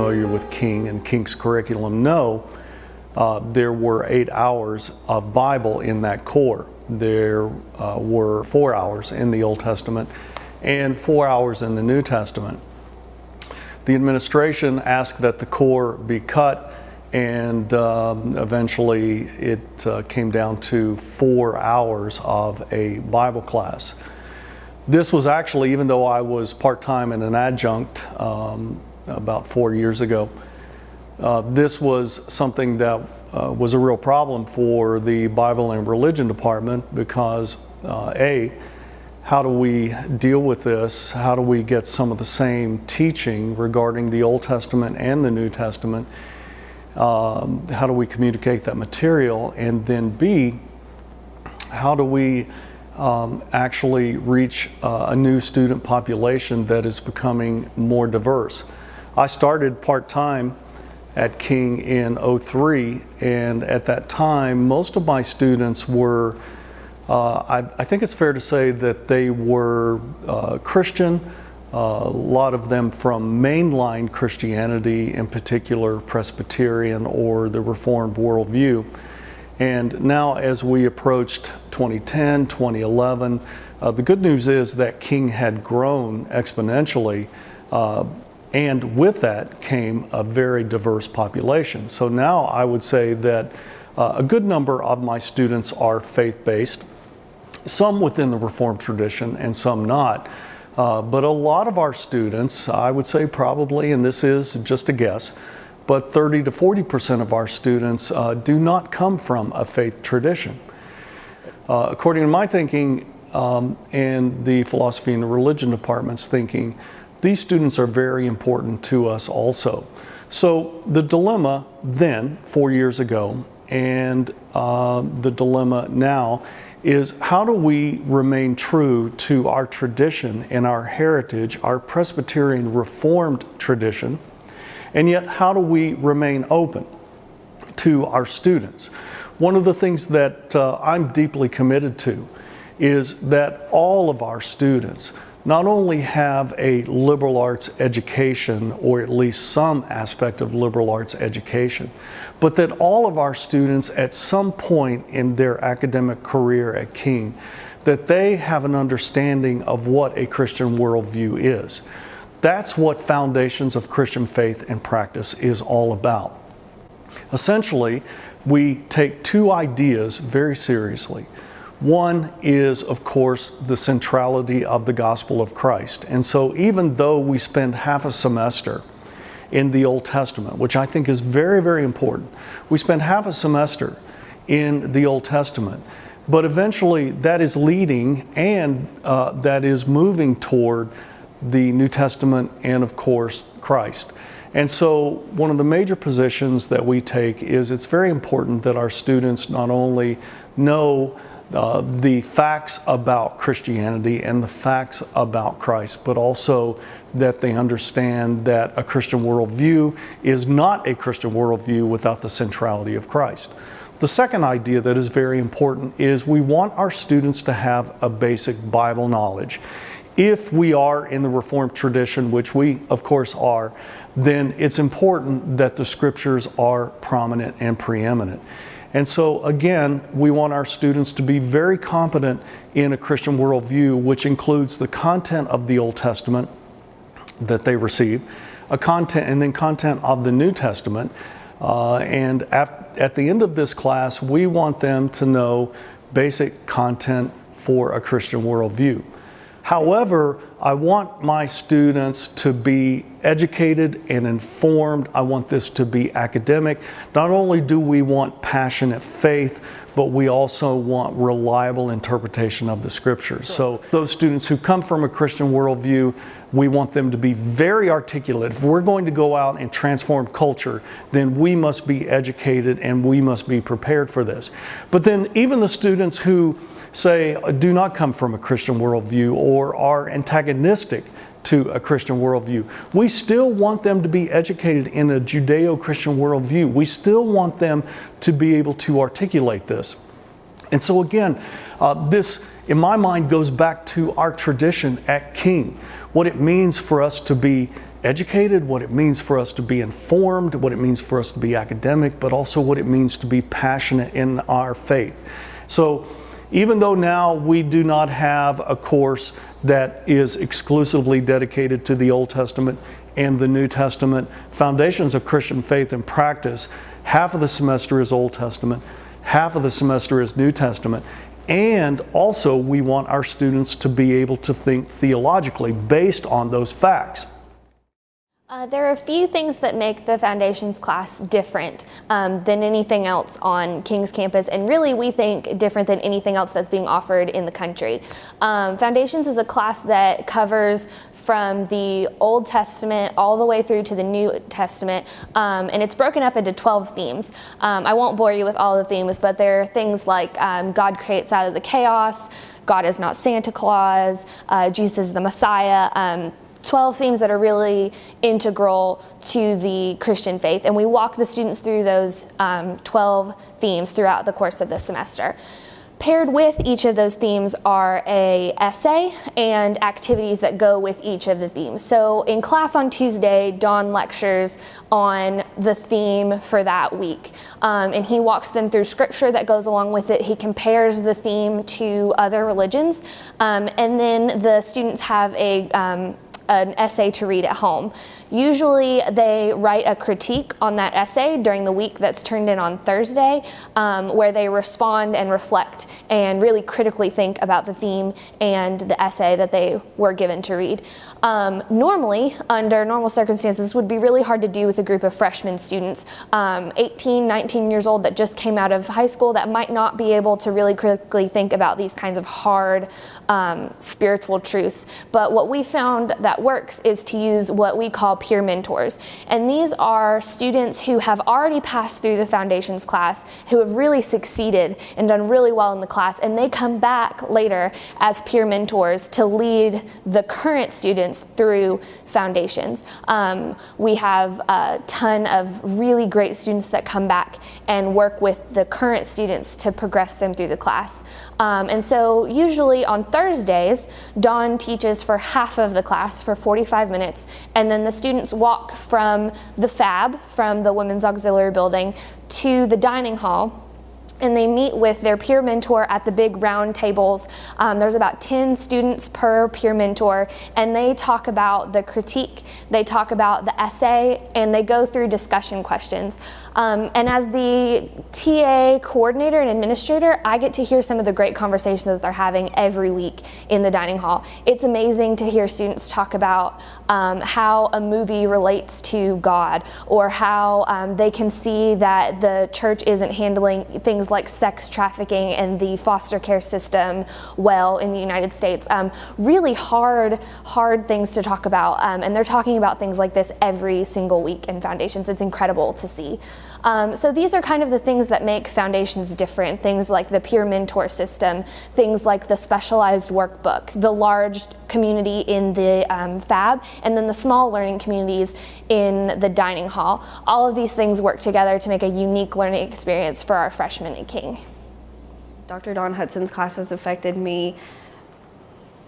familiar with King and King's curriculum know, there were 8 hours of Bible in that core. There were 4 hours in the Old Testament and 4 hours in the New Testament. The administration asked that the core be cut, and eventually it came down to 4 hours of a Bible class. This was actually, even though I was part-time and an adjunct about 4 years ago, this was something that was a real problem for the Bible and Religion department because how do we deal with this? How do we get some of the same teaching regarding the Old Testament and the New Testament? How do we communicate that material? And then B, how do we actually reach a new student population that is becoming more diverse? I started part-time at King in '03, and at that time most of my students were I think it's fair to say that they were Christian, a lot of them from mainline Christianity, in particular Presbyterian or the Reformed worldview. And now as we approached 2010, 2011, the good news is that King had grown exponentially, and with that came a very diverse population. So now I would say that a good number of my students are faith-based, some within the Reformed tradition and some not. But a lot of our students, I would say probably, and this is just a guess, but 30 to 40% of our students do not come from a faith tradition. According to my thinking and the philosophy and the religion department's thinking, these students are very important to us also. So the dilemma then, 4 years ago, and the dilemma now is how do we remain true to our tradition and our heritage, our Presbyterian Reformed tradition, and yet how do we remain open to our students? One of the things that I'm deeply committed to is that all of our students not only have a liberal arts education, or at least some aspect of liberal arts education, but that all of our students at some point in their academic career at King, that they have an understanding of what a Christian worldview is. That's what Foundations of Christian Faith and Practice is all about. Essentially, we take two ideas very seriously. One is, of course, the centrality of the gospel of Christ. And so even though we spend half a semester in the Old Testament, which I think is very, very important, we spend half a semester in the Old Testament, but eventually that is leading and that is moving toward the New Testament and, of course, Christ. And so one of the major positions that we take is it's very important that our students not only know the facts about Christianity and the facts about Christ, but also that they understand that a Christian worldview is not a Christian worldview without the centrality of Christ. The second idea that is very important is we want our students to have a basic Bible knowledge. If we are in the Reformed tradition, which we of course are, then it's important that the scriptures are prominent and preeminent. And so again, we want our students to be very competent in a Christian worldview, which includes the content of the Old Testament that they receive, and then content of the New Testament. And at the end of this class, we want them to know basic content for a Christian worldview. However, I want my students to be educated and informed. I want this to be academic. Not only do we want passionate faith, but we also want reliable interpretation of the scriptures. So those students who come from a Christian worldview, we want them to be very articulate. If we're going to go out and transform culture, then we must be educated and we must be prepared for this. But then even the students who say do not come from a Christian worldview or are antagonistic to a Christian worldview, we still want them to be educated in a Judeo-Christian worldview. We still want them to be able to articulate this. And so again, this, in my mind, goes back to our tradition at King. What it means for us to be educated, what it means for us to be informed, what it means for us to be academic, but also what it means to be passionate in our faith. So even though now we do not have a course that is exclusively dedicated to the Old Testament and the New Testament, Foundations of Christian Faith and Practice, half of the semester is Old Testament, half of the semester is New Testament. And also we want our students to be able to think theologically based on those facts. There are a few things that make the Foundations class different than anything else on King's campus, and really we think different than anything else that's being offered in the country. Foundations is a class that covers from the Old Testament all the way through to the New Testament, and it's broken up into 12 themes. I won't bore you with all the themes, but there are things like God creates out of the chaos, God is not Santa Claus, Jesus is the Messiah, 12 themes that are really integral to the Christian faith, and we walk the students through those 12 themes throughout the course of the semester. Paired with each of those themes are an essay and activities that go with each of the themes. So in class on Tuesday, Don lectures on the theme for that week, and he walks them through scripture that goes along with it. He compares the theme to other religions, and then the students have an essay to read at home. Usually they write a critique on that essay during the week that's turned in on Thursday, where they respond and reflect and really critically think about the theme and the essay that they were given to read. Normally, under normal circumstances, would be really hard to do with a group of freshman students, 18, 19 years old that just came out of high school, that might not be able to really critically think about these kinds of hard spiritual truths. But what we found that works is to use what we call peer mentors. And these are students who have already passed through the Foundations class, who have really succeeded and done really well in the class, and they come back later as peer mentors to lead the current students through Foundations. We have a ton of really great students that come back and work with the current students to progress them through the class. And so usually on Thursdays, Dawn teaches for half of the class for 45 minutes, and then the students walk from the FAB, from the Women's Auxiliary Building, to the dining hall, and they meet with their peer mentor at the big round tables. There's about 10 students per peer mentor, and they talk about the critique, they talk about the essay, and they go through discussion questions. And as the TA coordinator and administrator, I get to hear some of the great conversations that they're having every week in the dining hall. It's amazing to hear students talk about how a movie relates to God, or how they can see that the church isn't handling things like sex trafficking and the foster care system well in the United States. Really hard things to talk about, and they're talking about things like this every single week in Foundations. It's incredible to see. So these are kind of the things that make Foundations different, things like the peer mentor system, things like the specialized workbook, the large community in the FAB, and then the small learning communities in the dining hall. All of these things work together to make a unique learning experience for our freshmen at King. Dr. Don Hudson's class has affected me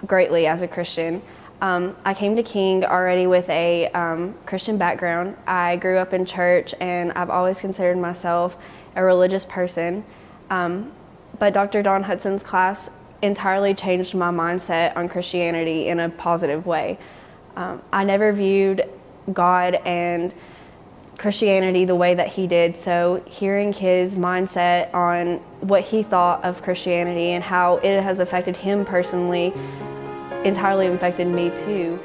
greatly as a Christian. I came to King already with a Christian background. I grew up in church, and I've always considered myself a religious person. But Dr. Don Hudson's class entirely changed my mindset on Christianity in a positive way. I never viewed God and Christianity the way that he did, so hearing his mindset on what he thought of Christianity and how it has affected him personally entirely affected me too.